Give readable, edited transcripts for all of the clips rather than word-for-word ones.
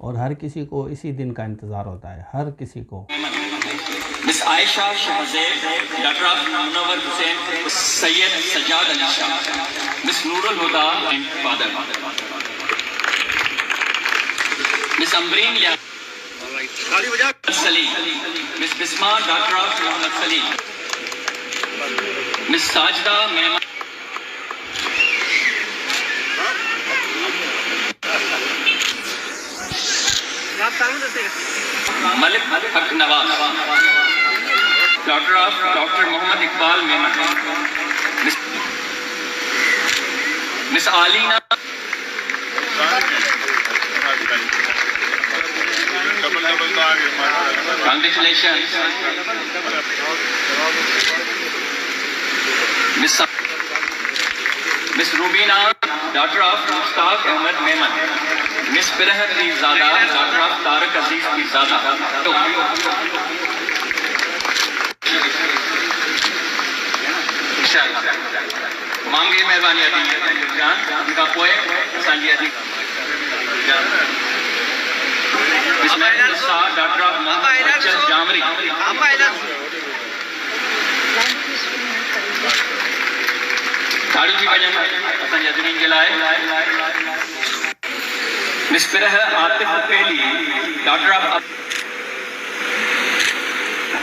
और हर किसी को इसी दिन का इंतज़ार होता है, हर किसी को। Miss Ayesha Shahzaid, daughter of Munawwar Hussain, Syed Sajjad Ali Shah, miss Noorul Huda and father, miss Ambreen या Saleem, miss Bisma daughter of Mohammad Saleem, miss Sajida Mehman, Malik Haq Nawaz, doctor Mohammad Iqbal Memon, miss Aleena, congratulation, miss Rubina daughter of Mushtaq Ahmed Memon, miss Firhat Pirzada daughter of Tariq Aziz Pirzada. मांगे मेहरबानी जान उनका पोए सांझी अदी डॉक्टर ऑफ जामरी, थाड़ू जी वजन असांजे अजमीन जे लाइ मिस फिरह आतिफ पेली डॉक्टर ऑफ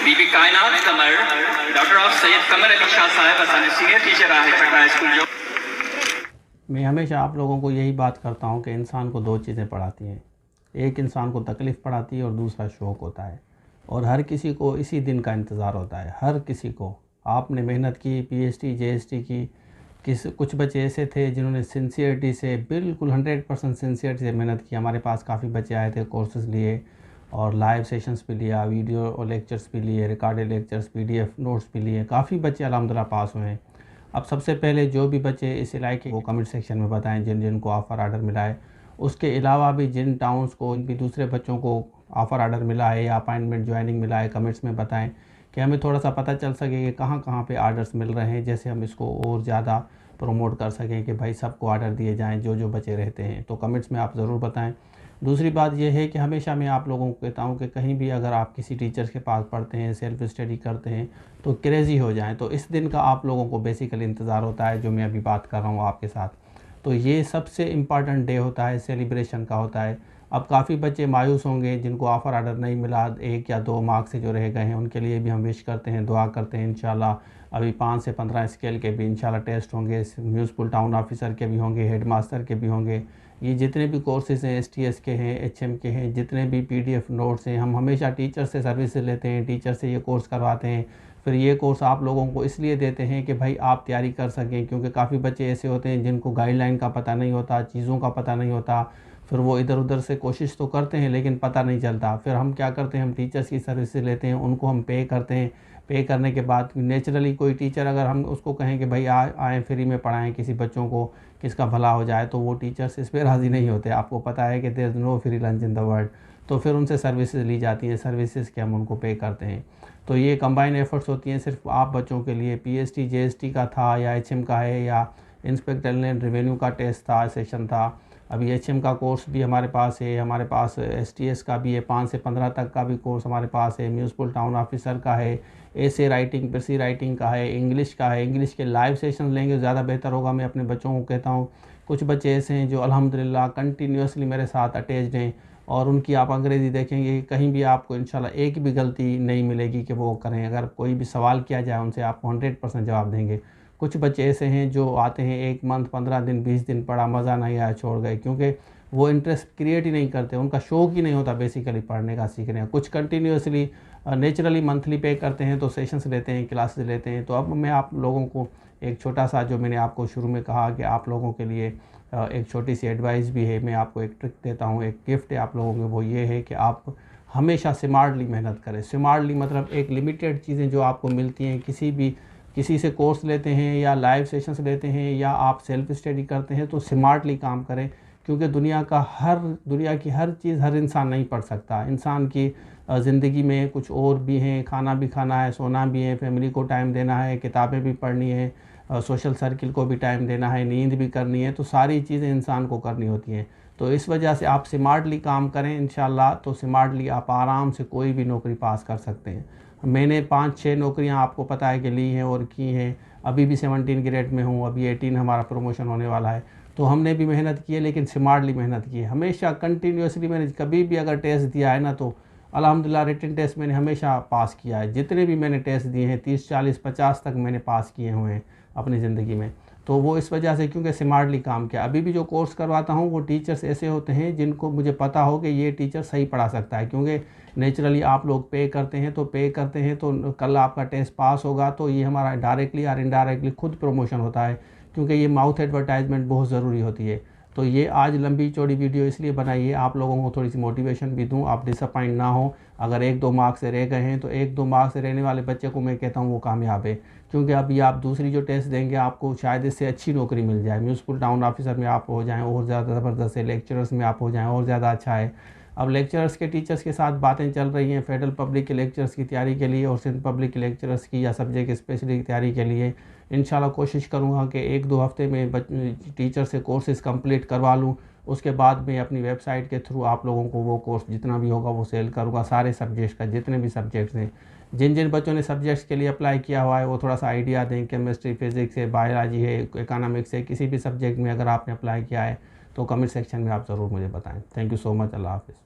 बीबी कायनात कमर डॉक्टर ऑफ सैयद कमर अली शाह साहब असांजे सीनियर टीचर आहे चकरा स्कूल जो। मैं हमेशा आप लोगों को यही बात करता हूँ कि इंसान को दो चीज़ें पढ़ाती हैं, एक इंसान को तकलीफ़ पढ़ाती है और दूसरा शौक़ होता है। और हर किसी को इसी दिन का इंतज़ार होता है, हर किसी को। आपने मेहनत की, पीएचडी जेएसटी की, कुछ बच्चे ऐसे थे जिन्होंने सिंसियरिटी से बिल्कुल 100% सिंसियरिटी से मेहनत की। हमारे पास काफ़ी बच्चे आए थे, कोर्सेज़ लिए और लाइव सेशंस भी लिया, वीडियो और लेक्चर्स भी लिए, रिकॉर्डेड लेक्चर्स, पीडीएफ नोट्स भी लिए। काफ़ी बच्चे अल्हम्दुलिल्लाह पास हुए हैं। अब सबसे पहले जो भी बच्चे इस इलाके वो कमेंट सेक्शन में बताएं जिन जिनको ऑफ़र आर्डर मिला है। उसके अलावा भी जिन टाउन्स को भी दूसरे बच्चों को ऑफ़र आर्डर मिला है या अपॉइंटमेंट ज्वाइनिंग मिला है, कमेंट्स में बताएं कि हमें थोड़ा सा पता चल सके कि कहाँ कहाँ पे आर्डर्स मिल रहे हैं, जैसे हम इसको और ज़्यादा प्रमोट कर सकें कि भाई सबको आर्डर दिए जाएं जो जो बच्चे रहते हैं। तो कमेंट्स में आप ज़रूर बताएं। दूसरी बात यह है कि हमेशा मैं आप लोगों को कहता हूं कि कहीं भी अगर आप किसी टीचर्स के पास पढ़ते हैं, सेल्फ स्टडी करते हैं तो क्रेज़ी हो जाएं, तो इस दिन का आप लोगों को बेसिकली इंतज़ार होता है जो मैं अभी बात कर रहा हूँ आपके साथ। तो ये सबसे इम्पॉर्टेंट डे होता है, सेलिब्रेशन का होता है। अब काफ़ी बच्चे मायूस होंगे जिनको ऑफ़र आर्डर नहीं मिला, 1 या 2 मार्क्स से जो रह गए हैं, उनके लिए भी हम विश करते हैं, दुआ करते हैं। इंशाल्लाह अभी 5 से 15 स्केल के भी इंशाल्लाह टेस्ट होंगे, म्यूनसिपल टाउन ऑफिसर के भी होंगे, हेड मास्टर के भी होंगे। ये जितने भी कोर्सेज़ हैं, एसटीएस के हैं, एचएम के हैं, जितने भी पीडीएफ नोट्स हैं, हम हमेशा टीचर से सर्विस लेते हैं, टीचर से ये कोर्स करवाते हैं। फिर ये कोर्स आप लोगों को इसलिए देते हैं कि भाई आप तैयारी कर सकें, क्योंकि काफ़ी बच्चे ऐसे होते हैं जिनको गाइडलाइन का पता नहीं होता, चीज़ों का पता नहीं होता। फिर वो इधर उधर से कोशिश तो करते हैं लेकिन पता नहीं चलता। फिर हम क्या करते हैं, हम टीचर्स की सर्विस लेते हैं, उनको हम पे करते हैं। पे करने के बाद नेचुरली कोई टीचर अगर हम उसको कहें कि भाई आए फ्री में पढ़ाएं किसी बच्चों को, किसका भला हो जाए, तो वो टीचर्स इस पर राज़ी नहीं होते। आपको पता है कि there is no free lunch in the world. तो फिर उनसे सर्विसेज ली जाती हैं, सर्विसेज के हम उनको पे करते हैं। तो ये कंबाइन एफर्ट्स होती हैं सिर्फ आप बच्चों के लिए। पीएचडी जेएसटी का था या एचएम का है या इंस्पेक्टर एंड रेवेन्यू का टेस्ट था, सेशन था। अभी एचएम का कोर्स भी हमारे पास है, हमारे पास एसटीएस का भी है, 5 से 15 तक का भी कोर्स हमारे पास है, म्यूनसिपल टाउन ऑफिसर का है, एसे राइटिंग, पीसी राइटिंग का है, इंग्लिश का है। इंग्लिश के लाइव सेशन लेंगे ज़्यादा बेहतर होगा, मैं अपने बच्चों को कहता हूँ। कुछ बच्चे ऐसे हैं जो अल्हम्दुलिल्लाह कंटिन्यूसली मेरे साथ अटैच्ड हैं और उनकी आप अंग्रेज़ी देखेंगे कहीं भी आपको इंशाल्लाह एक भी गलती नहीं मिलेगी कि वो करें। अगर कोई भी सवाल किया जाए उनसे आपको 100% जवाब देंगे। कुछ बच्चे ऐसे हैं जो आते हैं 1 मंथ, 15 दिन, 20 दिन पढ़ा, मज़ा नहीं आया, छोड़ गए, क्योंकि वो इंटरेस्ट क्रिएट ही नहीं करते, उनका शौक़ ही नहीं होता बेसिकली पढ़ने का, सीखने का। कुछ कंटिन्यूसली नेचुरली मंथली पे करते हैं तो सेशंस लेते हैं, क्लासेस लेते हैं। तो अब मैं आप लोगों को एक छोटा सा, जो मैंने आपको शुरू में कहा कि आप लोगों के लिए एक छोटी सी एडवाइस भी है, मैं आपको एक ट्रिक देता हूँ, एक गिफ्ट है आप लोगों को। वो ये है कि आप हमेशा स्मार्टली मेहनत करें। स्मार्टली मतलब एक लिमिटेड चीज़ें जो आपको मिलती हैं, किसी से कोर्स लेते हैं या लाइव सेशंस लेते हैं या आप सेल्फ स्टडी करते हैं, तो स्मार्टली काम करें। क्योंकि दुनिया की हर चीज़ हर इंसान नहीं पढ़ सकता। इंसान की ज़िंदगी में कुछ और भी हैं, खाना भी खाना है, सोना भी है, फैमिली को टाइम देना है, किताबें भी पढ़नी है, सोशल सर्किल को भी टाइम देना है, नींद भी करनी है। तो सारी चीज़ें इंसान को करनी होती हैं। तो इस वजह से आप स्मार्टली काम करें इंशाल्लाह, तो स्मार्टली आप आराम से कोई भी नौकरी पास कर सकते हैं। मैंने 5-6 नौकरियां आपको पता है कि ली हैं और की हैं। अभी भी 17 ग्रेड में हूँ, अभी 18 हमारा प्रमोशन होने वाला है। तो हमने भी मेहनत की है, लेकिन स्मार्टली मेहनत की है। हमेशा कंटिन्यूसली मैंने कभी भी अगर टेस्ट दिया है ना, तो अल्हम्दुलिल्लाह रिटन टेस्ट मैंने हमेशा पास किया है। जितने भी मैंने टेस्ट दिए हैं 30, 40, 50 तक मैंने पास किए हुए हैं अपनी ज़िंदगी में। तो वो इस वजह से क्योंकि स्मार्टली काम किया। अभी भी जो कोर्स करवाता हूँ वो टीचर्स ऐसे होते हैं जिनको मुझे पता हो कि ये टीचर सही पढ़ा सकता है, क्योंकि नेचुरली आप लोग पे करते हैं तो कल आपका टेस्ट पास होगा तो ये हमारा डायरेक्टली और इनडायरेक्टली खुद प्रमोशन होता है, क्योंकि ये माउथ एडवर्टाइजमेंट बहुत ज़रूरी होती है। तो ये आज लंबी चौड़ी वीडियो इसलिए बनाई है आप लोगों को थोड़ी सी मोटिवेशन भी दूं, आप डिसअपॉइंट ना हो। अगर 1-2 मार्क्स से रह गए हैं तो 1-2 मार्क्स से रहने वाले बच्चे को मैं कहता हूं वो कामयाब है, क्योंकि अभी आप दूसरी जो टेस्ट देंगे आपको शायद इससे अच्छी नौकरी मिल जाए। म्यूनसिपल टाउन ऑफिसर में आप हो जाएँ और ज़्यादा ज़बरदस्त है, लेक्चरर्स में आप हो जाएँ और ज़्यादा अच्छा है। अब लेक्चरर्स के टीचर्स के साथ बातें चल रही हैं फेडरल पब्लिक के लेक्चर्स की तैयारी के लिए और सिंध पब्लिक के लेक्चरर्स की या सब्जेक्ट स्पेशली की तैयारी के लिए। इंशाल्लाह कोशिश करूँगा कि 1-2 हफ्ते में टीचर से कोर्सेज़ कंप्लीट करवा लूँ। उसके बाद मैं अपनी वेबसाइट के थ्रू आप लोगों को वो कोर्स जितना भी होगा वो सेल करूँगा, सारे सब्जेक्ट्स का, जितने भी सब्जेक्ट्स हैं। जिन जिन बच्चों ने सब्जेक्ट्स के लिए अप्लाई किया हुआ है वो थोड़ा सा आइडिया दें। केमिस्ट्री, फिज़िक्स है, बायोलॉजी है, इकोनॉमिक्स है, किसी भी सब्जेक्ट में अगर आपने अप्लाई किया है तो कमेंट सेक्शन में आप ज़रूर मुझे बताएँ। Thank you so much. अल्लाह हाफ़िज़।